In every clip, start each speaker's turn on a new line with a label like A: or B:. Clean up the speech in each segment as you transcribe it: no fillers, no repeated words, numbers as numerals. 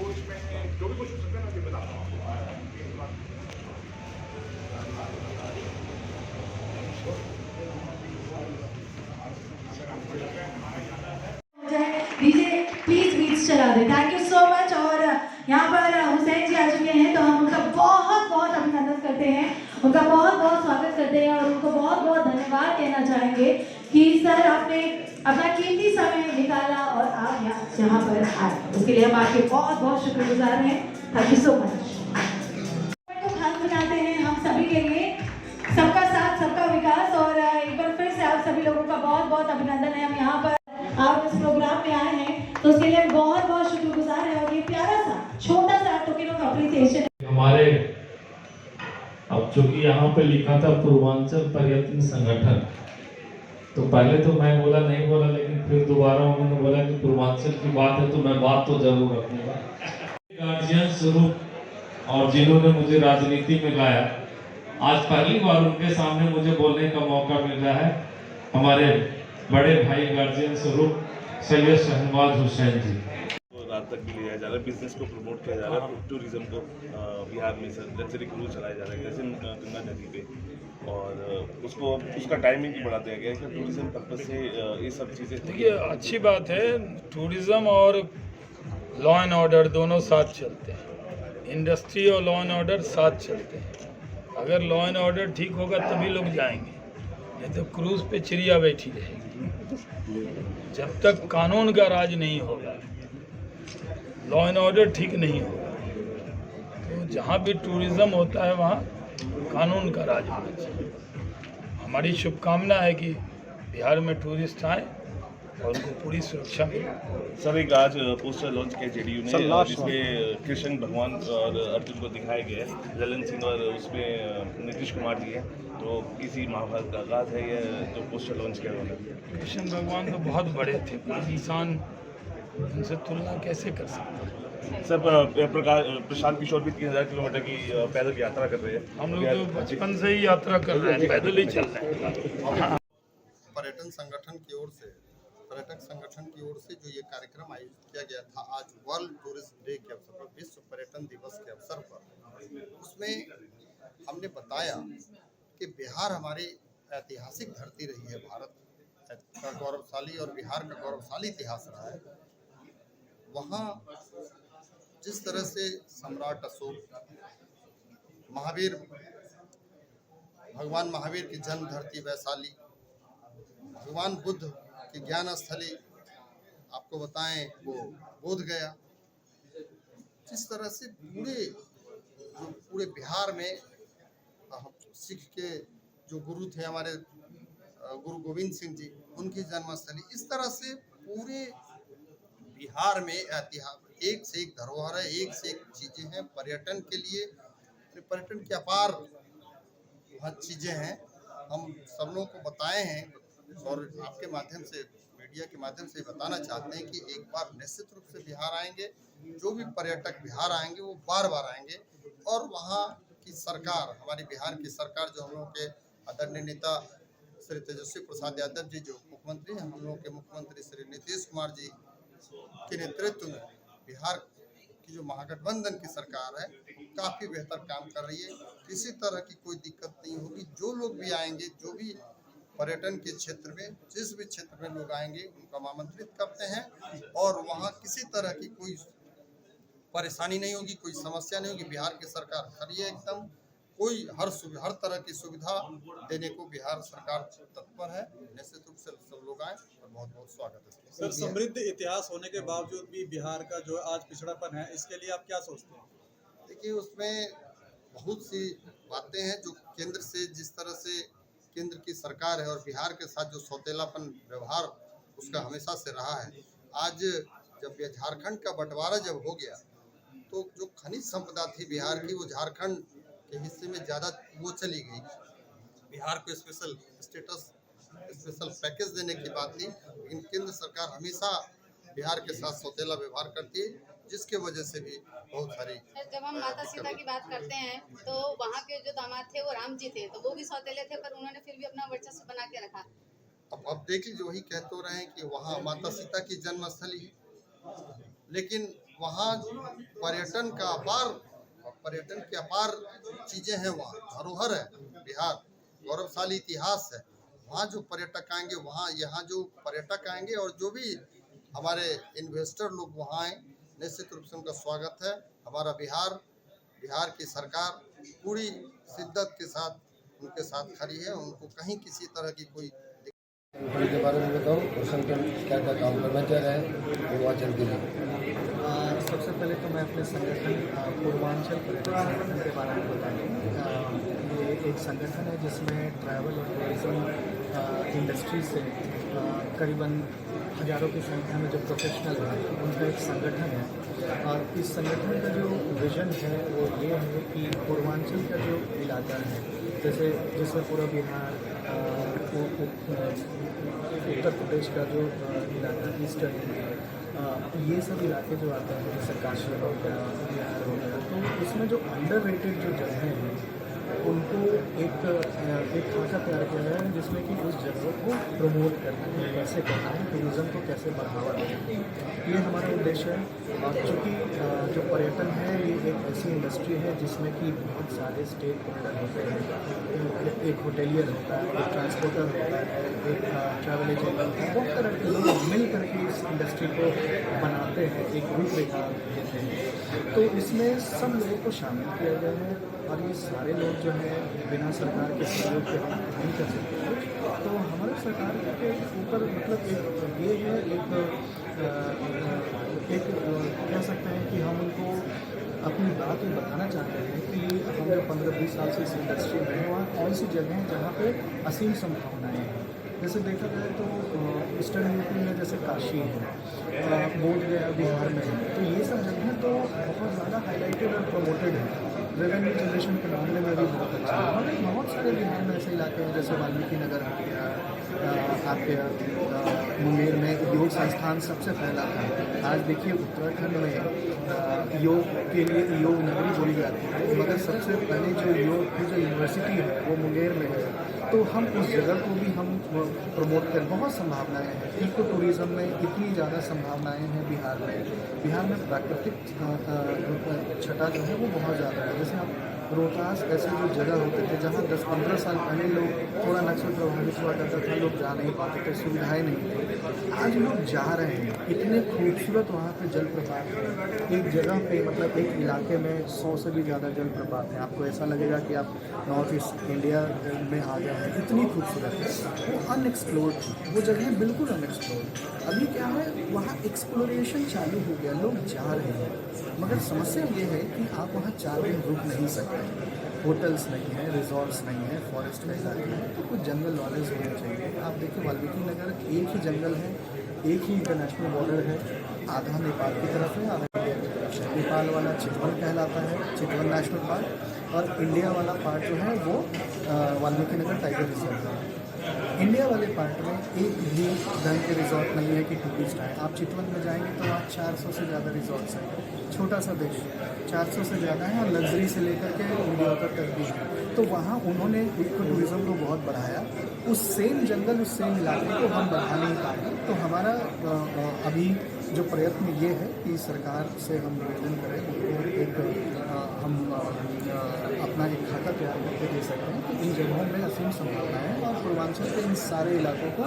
A: उसमें जो भी कुछ हो सकता है मैं बताता हूँ आपको।
B: डीजे प्लीज बीट्स चला दे। Thank you so much. और यहाँ पर हुसैन जी आ चुके हैं, तो हम उनका बहुत बहुत अभिनंदन करते हैं, उनका बहुत बहुत स्वागत करते हैं और उनको बहुत बहुत धन्यवाद कहना चाहेंगे कि सर आपने अपना कीमती समय निकाला और आप यहाँ पर आए, उसके लिए हम आपके बहुत बहुत शुक्रगुजार हैं। Thank you so much. तो खास बनाते हैं हम सभी के लिए, सबका साथ सबका विकास। और एक बार फिर से आप सभी लोगों का बहुत बहुत अभिनंदन है। हम यहाँ पर आप इस प्रोग्राम में आए हैं तो उसके लिए बहुत बहुत शुक्रगुजार है। और ये प्यारा सा छोटा सा टोकन ऑफ अप्रिसिएशन
C: हमारे, अब चूंकि यहाँ पे लिखा था पूर्वांचल पर्यटन संगठन, तो पहले तो मैं नहीं बोला, लेकिन फिर दोबारा उन्होंने बोला कि पूर्वांचल की बात है तो मैं बात तो जरूर रखूंगा। गार्जियन स्वरूप और जिन्होंने मुझे राजनीति में लाया, आज पहली बार उनके सामने मुझे बोलने का मौका मिल रहा है। हमारे बड़े भाई गार्जियन स्वरूप सैयद शहनवाज हुसैन जी
D: रात तक भी लिया जा रहा है, बिजनेस को प्रमोट किया जा रहा है, टूरिज्म को बिहार में लग्जरी क्रूज चलाया जा रहा है जैसे गंगा नदी पे, और उसको उसका टाइमिंग भी बढ़ा दिया गया है कि टूरिज्म पर्पज से ये सब चीज़ें।
E: देखिए, अच्छी बात है, टूरिज्म और लॉ एंड ऑर्डर दोनों साथ चलते हैं, इंडस्ट्री और लॉ एंड ऑर्डर साथ चलते हैं। अगर लॉ एंड ऑर्डर ठीक होगा तभी लोग जाएंगे, नहीं तो क्रूज पे चिड़िया बैठी रहेगी। जब तक कानून का राज नहीं होगा, लॉ एंड ऑर्डर ठीक नहीं होगा, तो जहाँ भी टूरिज्म होता है वहाँ कानून का राज होना चाहिए। हमारी शुभकामना है कि बिहार में टूरिस्ट आए और उनको पूरी सुरक्षा मिले।
D: सर, एक आज पोस्टर लॉन्च किया जेडीयू ने, जिसमें कृष्ण भगवान और अर्जुन को दिखाया गया है, ललन सिंह और उसमें नीतीश कुमार जी हैं, तो किसी महाभारत का आगाज है ये जो पोस्टर लॉन्च किया उन्होंने।
E: कृष्ण भगवान तो बहुत बड़े थे, कोई इंसान उनसे तुलना कैसे कर सकता है।
D: सर, प्रशांत किशोर भी 3000 किलोमीटर की पैदल यात्रा कर रहे हैं।
E: हम लोग तो बचपन से ही यात्रा कर रहे हैं, पैदल ही चल रहे हैं।
F: पर्यटन संगठन की ओर से, पर्यटक संगठन की ओर से जो ये कार्यक्रम आयोजित किया गया था आज वर्ल्ड टूरिस्ट डे के अवसर पर, विश्व पर्यटन दिवस के अवसर पर, उसमें हमने बताया कि बिहार हमारी ऐतिहासिक धरती रही है, भारत का गौरवशाली और बिहार का गौरवशाली इतिहास रहा है। वहाँ जिस तरह से सम्राट अशोक, महावीर, भगवान महावीर की जन्म धरती वैशाली, भगवान बुद्ध की ज्ञान स्थली आपको बताएं वो बोध गया, जिस तरह से पूरे बिहार में सिख के जो गुरु थे हमारे गुरु गोविंद सिंह जी, उनकी जन्मस्थली, इस तरह से पूरे बिहार में ऐतिहासिक एक से एक धरोहर है, एक से एक चीजें हैं पर्यटन के लिए। पर्यटन की अपार चीजें हैं, हम सब लोगों को बताए हैं और आपके माध्यम से, मीडिया के माध्यम से बताना चाहते हैं कि एक बार निश्चित रूप से बिहार आएंगे, जो भी पर्यटक बिहार आएंगे वो बार बार आएंगे। और वहाँ की सरकार, हमारी बिहार की सरकार, जो हम लोगों के आदरणीय नेता श्री तेजस्वी प्रसाद यादव जी जो मुख्यमंत्री हैं, हम लोगों के मुख्यमंत्री श्री नीतीश कुमार जी के नेतृत्व में बिहार की जो महागठबंधन की सरकार है काफ़ी बेहतर काम कर रही है। किसी तरह की कोई दिक्कत नहीं होगी। जो लोग भी आएंगे, जो भी पर्यटन के क्षेत्र में, जिस भी क्षेत्र में लोग आएंगे उनको आमंत्रित करते हैं और वहाँ किसी तरह की कोई परेशानी नहीं होगी, कोई समस्या नहीं होगी। बिहार की सरकार खड़ी है एकदम, कोई हर तरह की सुविधा देने को बिहार सरकार तत्पर है। निश्चित रूप से सब लोग आए और बहुत बहुत स्वागत है।
G: सर, समृद्ध इतिहास होने के बावजूद भी बिहार का जो आज पिछड़ापन है, इसके लिए आप क्या सोचते हैं?
F: देखिए, उसमें बहुत सी बातें हैं जो केंद्र से, जिस तरह से केंद्र की सरकार है और बिहार के साथ जो सौतेलापन व्यवहार उसका हमेशा से रहा है। आज जब ये झारखंड का बंटवारा जब हो गया तो जो खनिज संपदा थी बिहार की, वो झारखंड के हिस्से में ज़्यादा वो चली गई। बिहार को स्पेशल स्टेटस, स्पेशल पैकेज देने की बात थी, लेकिन केंद्र सरकार हमेशा बिहार के साथ सौतेला व्यवहार करती है, जिसके वजह से भी बहुत सारी।
H: जब हम माता सीता की बात करते हैं तो वहाँ के जो दामाद थे वो राम जी थे, तो वो भी सौतेले थे, पर उन्होंने फिर भी अपना वर्चस्व बना के रखा।
F: अब देख लीजिए, वही कहते रहे हैं कि वहाँ माता सीता की जन्मस्थली है, लेकिन वहाँ पर्यटन की अपार चीज़ें हैं, वहाँ धरोहर है, बिहार गौरवशाली इतिहास है। वहाँ जो पर्यटक आएंगे, वहाँ यहाँ जो पर्यटक आएंगे और जो भी हमारे इन्वेस्टर लोग वहाँ आए, निश्चित रूप से उनका स्वागत है। हमारा बिहार की सरकार पूरी शिद्दत के साथ उनके साथ खड़ी है। उनको कहीं किसी तरह की कोई
I: के बारे में बताओ, रोशन क्या क्या काम करना चाह रहे हैं पूर्वांचल के लिए?
J: सबसे पहले तो मैं अपने संगठन पूर्वांचल पर्यटन संगठन के बारे में बताऊँ। ये एक संगठन है जिसमें ट्रैवल और टूरिज्म इंडस्ट्री से करीबन हज़ारों की संख्या में जो प्रोफेशनल हैं उनका एक संगठन है। और इस संगठन का जो विज़न है वो ये है कि पूर्वांचल का जो इलाका है, जैसे जिसमें पूरा बिहार, उत्तर प्रदेश का जो इलाका ईस्टर्न इंडिया, ये सब इलाके जो आते हैं, जैसे काशी हो गया, बिहार हो गया, तो इसमें जो अंडर रेटेड जो जगह हैं उनको एक खाका तैयार किया गया है जिसमें कि उस जगह को प्रमोट करना है, कैसे करना है, टूरिज़्म को कैसे बढ़ावा देना है, ये हमारा उद्देश्य है। और चूँकि जो पर्यटन है ये एक ऐसी इंडस्ट्री है जिसमें कि बहुत सारे स्टेक होल्डर होते हैं। एक होटेलियर होता है, एक ट्रांसपोर्टर होता है, एक ट्रैवल एजेंट होता है, बहुत तरह के लोग मिल करके इस इंडस्ट्री को बनाते हैं, एक रूपरेखा देते हैं। तो इसमें सब लोगों को शामिल किया गया है और ये सारे लोग जो है बिना सरकार के सहयोग के हम नहीं कर सकते। तो हमारे सरकार के ऊपर मतलब ये है एक कह सकते हैं कि हम उनको अपनी बात ये बताना चाहते हैं कि हम जो 15-20 साल से इस इंडस्ट्री में हैं, वहाँ कौन सी जगह हैं जहाँ पे असीम संभावनाएं हैं। जैसे देखा जाए तो ईस्टर्न यूपी में जैसे काशी है, बोध गया बिहार में है, तो ये सब जगह तो बहुत ज़्यादा हाईलाइटेड और प्रमोटेड है। रेवेन्यू जनरेशन के मामले में भी बहुत अच्छा है। हमारे बहुत सारे बिहार में ऐसे इलाके हैं जैसे वाल्मीकि नगर हो गया, आपके मुंगेर में योग संस्थान सबसे पहला था। आज देखिए उत्तराखंड में योग के लिए योग नगरी बोली जाती है, मगर सबसे पहले जो योग की जो यूनिवर्सिटी है वो मुंगेर में है। तो हम उस जगह को भी हम प्रमोट करें। बहुत संभावनाएं हैं, इको टूरिज़्म में इतनी ज़्यादा संभावनाएं हैं बिहार में प्राकृतिक छटा जो है वो बहुत ज़्यादा है। जैसे आप रोहतास ऐसे जो जगह होते थे जहाँ 10-15 साल पहले लोग थोड़ा नक्सल प्रभावित हुआ करता था, लोग जा नहीं पाते थे, सुविधाएं नहीं थी, आज लोग जा रहे हैं। इतने खूबसूरत वहाँ पे जलप्रपात है, एक जगह पे मतलब एक इलाके में 100 से भी ज़्यादा जलप्रपात है। आपको ऐसा लगेगा कि आप नॉर्थ ईस्ट इंडिया में आ गए हैं, इतनी खूबसूरत है। वो अनएक्सप्लोर्ड थी, वो जगह बिल्कुल अनएक्सप्लोर्ड। अभी क्या है, वहाँ एक्सप्लोरेशन चालू हो गया, लोग जा रहे हैं, मगर समस्या ये है कि आप वहाँ 4 दिन रुक नहीं सकते। होटल्स नहीं है, रिजॉर्ट्स नहीं है, फॉरेस्ट में इलाके हैं, तो कुछ जंगल नॉलेज होने चाहिए। आप देखिए वाल्मीकि नगर एक ही जंगल है, एक ही इंटरनेशनल बॉर्डर है, आधा नेपाल की तरफ है, आधा इंडिया की तरफ है। नेपाल वाला चितवन कहलाता है, चितवन नेशनल पार्क, और इंडिया वाला पार्ट जो है वो वाल्मीकि नगर टाइगर रिजर्व है। इंडिया वाले पार्ट में एक भी ढंग के रिजॉर्ट नहीं है कि टूरिस्ट आए। आप चितवन में जाएंगे तो वहाँ 400 से ज़्यादा रिजॉर्ट्स हैं, छोटा सा देश, 400 से ज़्यादा है, और लग्जरी से लेकर के मीडियोकर तक भी है। तो वहाँ उन्होंने इको टूरिज़्म को बहुत बढ़ाया। उस सेम जंगल, उस सेम इलाके को हम बढ़ा नहीं पाए। तो हमारा अभी जो प्रयत्न ये है कि सरकार से हम निवेदन करें, उनको एक हम अपना एक खाता तैयार करके दे सकते हैं कि इन जगहों में असीम संभावनाएं हैं, और पूर्वांचल के इन सारे इलाकों को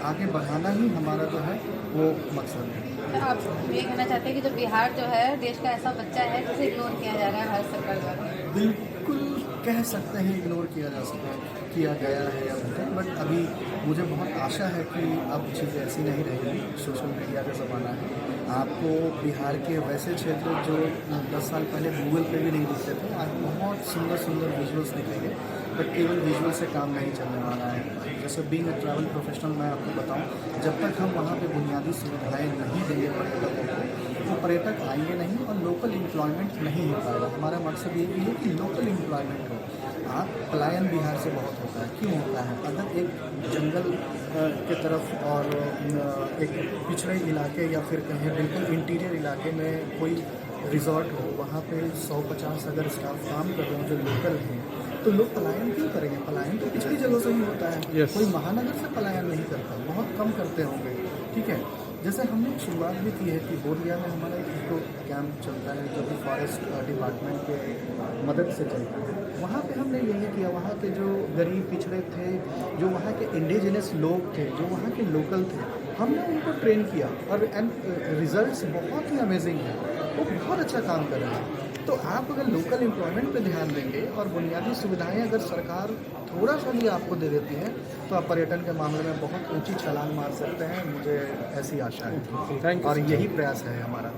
J: आगे बढ़ाना ही हमारा जो है वो मकसद है।
H: तो आप ये कहना चाहते हैं कि जो बिहार जो है देश का ऐसा बच्चा है जिसे इग्नोर किया जा रहा है हर सरकार द्वारा? बिल्कुल
J: कह सकते हैं इग्नोर किया जा सकता है, किया गया है या नहीं, बट अभी मुझे बहुत आशा है कि अब चीज़ें ऐसी नहीं रहेगी। सोशल मीडिया का ज़माना है, आपको बिहार के वैसे क्षेत्र जो 10 साल पहले गूगल पे भी नहीं दिखते थे, आज बहुत सुंदर सुंदर विजुअल्स दिखेंगे, बट केवल विजुअल से काम नहीं चलने वाला है। जैसे बीइंग अ ट्रैवल प्रोफेशनल मैं आपको बताऊं, जब तक हम वहाँ पे बुनियादी सुविधाएं नहीं देंगे पर्यटकों को, तो पर्यटक आएंगे नहीं और लोकल एम्प्लॉयमेंट नहीं हो पाएगा। हमारा मकसद ये भी है कि लोकल एम्प्लॉयमेंट हो। आप पलायन बिहार से बहुत होता है, क्यों होता है? अगर एक जंगल के तरफ और एक पिछड़े इलाके या फिर कहें बिल्कुल इंटीरियर इलाके में कोई रिजॉर्ट हो, वहाँ पे 100-50 अगर स्टाफ काम कर रहे हैं जो लोकल हैं, तो लोग पलायन क्यों करेंगे? पलायन तो पिछड़ी जगहों से ही होता है। कोई महानगर से पलायन नहीं करता, बहुत कम करते होंगे। ठीक है, जैसे हमने शुरुआत भी की है कि बोधगया में हमारा को कैंप चलता है जो कि फॉरेस्ट डिपार्टमेंट के मदद से चलता है। वहाँ पे हमने यही किया, वहाँ के जो गरीब पिछड़े थे, जो वहाँ के इंडिजिनस लोग थे, जो वहाँ के लोकल थे, हमने उनको ट्रेन किया और रिजल्ट्स बहुत ही अमेजिंग हैं। वो बहुत अच्छा काम कर रहे हैं। तो आप अगर लोकल एम्प्लॉयमेंट पे ध्यान देंगे और बुनियादी सुविधाएं अगर सरकार थोड़ा सा भी आपको दे देती है तो आप पर्यटन के मामले में बहुत ऊंची छलांग मार सकते हैं। मुझे ऐसी आशा है और यही प्रयास है हमारा।